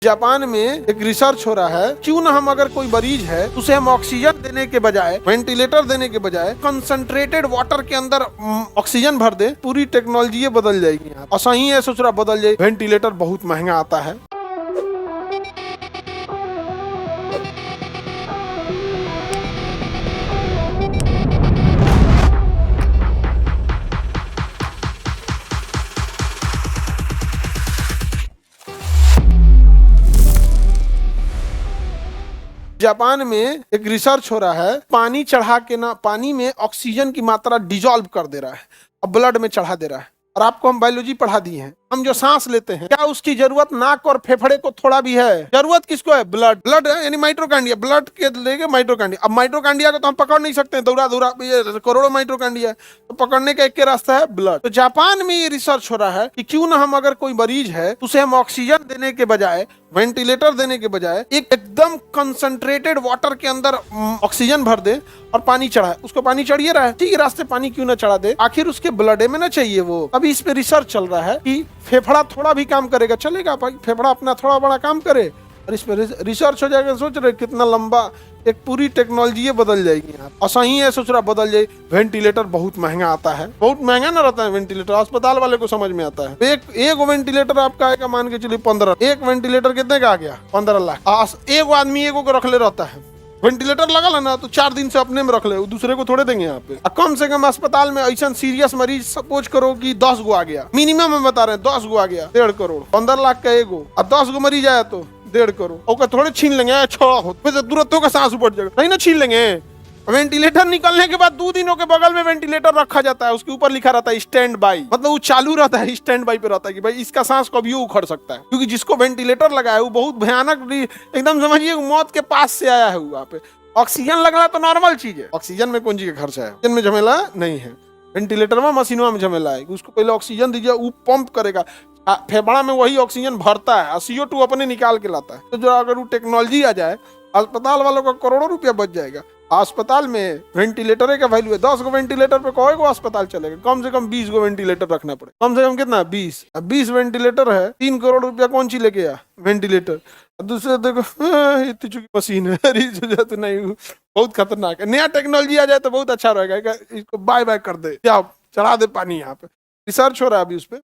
Japan में एक research हो रहा है, क्यों ना हम अगर कोई मरीज है उसे हम ऑक्सीजन देने के बजाय, वेंटिलेटर देने के बजाय कंसंट्रेटेड वाटर के अंदर ऑक्सीजन भर दे। पूरी टेक्नोलॉजी बदल जाएगी यहाँ। और सही है, सोच रहा बदल जाए। वेंटिलेटर बहुत महंगा आता है। जापान में एक रिसर्च हो रहा है, पानी चढ़ा के ना पानी में ऑक्सीजन की मात्रा डिजॉल्व कर दे रहा है, अब ब्लड में चढ़ा दे रहा है। और आपको हम बायोलॉजी पढ़ा दिए हैं, हम जो सांस लेते हैं क्या उसकी जरूरत नाक और फेफड़े को थोड़ा भी है? जरूरत किसको है? ब्लड यानी माइटोकांड्रिया, ब्लड के लेके माइटोकांड्रिया। अब माइटोकांड्रिया को तो हम पकड़ नहीं सकते, दौड़ा ये करोड़ों माइटोकांड्रिया, तो पकड़ने का एक के रास्ता है ब्लड। तो जापान में ये रिसर्च हो रहा है कि क्यों ना हम अगर कोई मरीज है उसे हम ऑक्सीजन देने के बजाय, वेंटिलेटर देने के बजाय एकदम कंसंट्रेटेड वाटर के अंदर ऑक्सीजन भर दे और पानी चढ़ाए। उसको पानी चढ़िए रहा है, ठीक है, रास्ते पानी क्यों ना चढ़ा दे? आखिर उसके ब्लड में ना चाहिए वो। अभी इस पे रिसर्च चल रहा है कि फेफड़ा थोड़ा भी काम करेगा, चलेगा भाई, फेफड़ा अपना थोड़ा बड़ा काम करे और इस पे रिसर्च हो जाएगा। सोच रहे कितना लंबा एक पूरी टेक्नोलॉजी बदल जाएगी यहाँ। और सही है, सोच रहा बदल जाए। वेंटिलेटर बहुत महंगा आता है, बहुत महंगा ना रहता है वेंटिलेटर, अस्पताल वाले को समझ में आता है। एक वेंटिलेटर आपका आएगा, मान के चलिए 15। एक वेंटिलेटर कितने का आ गया? 15 लाख। एक आदमी एगो को रख ले रहता है, वेंटिलेटर लगा लेना तो 4 दिन से अपने में रख ले, दूसरे को थोड़े देंगे यहाँ पे। कम से कम अस्पताल में ऐसा सीरियस मरीज सपोज करो कि 10 गो आ गया, मिनिमम हम बता रहे हैं 10 गो आ गया, 1.5 करोड़। 15 लाख का एगो, अब 10 गो मरीज आया तो 1.5 करोड़। और थोड़े छीन लेंगे, छोड़ा हो तुरंत का सांस ऊपर जाएगा, नहीं ना छीन लेंगे। वेंटिलेटर निकलने के बाद 2 दिनों के बगल में वेंटिलेटर रखा जाता है, उसके ऊपर लिखा रहता है स्टैंड बाई, मतलब वो चालू रहता है, स्टैंड बाई पे रहता है कि भाई इसका सांस कभी उखड़ सकता है। क्योंकि जिसको वेंटिलेटर लगा है वो बहुत भयानक, एकदम समझिए मौत के पास से आया है वहाँ पे। ऑक्सीजन लगना तो नॉर्मल चीज है, ऑक्सीजन में कौन चीज का खर्चा है? ऑक्सीजन में झमेला नहीं है, वेंटिलेटर में मशीनों में झमेला है। उसको पहले ऑक्सीजन दीजिए, वो पंप करेगा, फेफड़ा में वही ऑक्सीजन भरता है और CO2 अपने निकाल के लाता है। तो जो अगर वो टेक्नोलॉजी आ जाए, अस्पताल वालों का करोड़ों रुपया बच जाएगा। अस्पताल में वेंटिलेटर का वैल्यू है, 10 गो वेंटिलेटर पे कोई को अस्पताल चलेगा? कम से कम 20 गो वेंटिलेटर रखना पड़े, कम से कम कितना? 20। अब 20 वेंटिलेटर है, 3 करोड़ रुपया कौन सी लेके आ? वेंटिलेटर। दूसरे देखो इतनी चुकी मशीन है, तो नहीं, बहुत खतरनाक है। नया टेक्नोलॉजी आ जाए तो बहुत अच्छा रहेगा, इसको बाय बाय कर दे, क्या चढ़ा दे पानी यहाँ पे। रिसर्च हो रहा है अभी उस पर।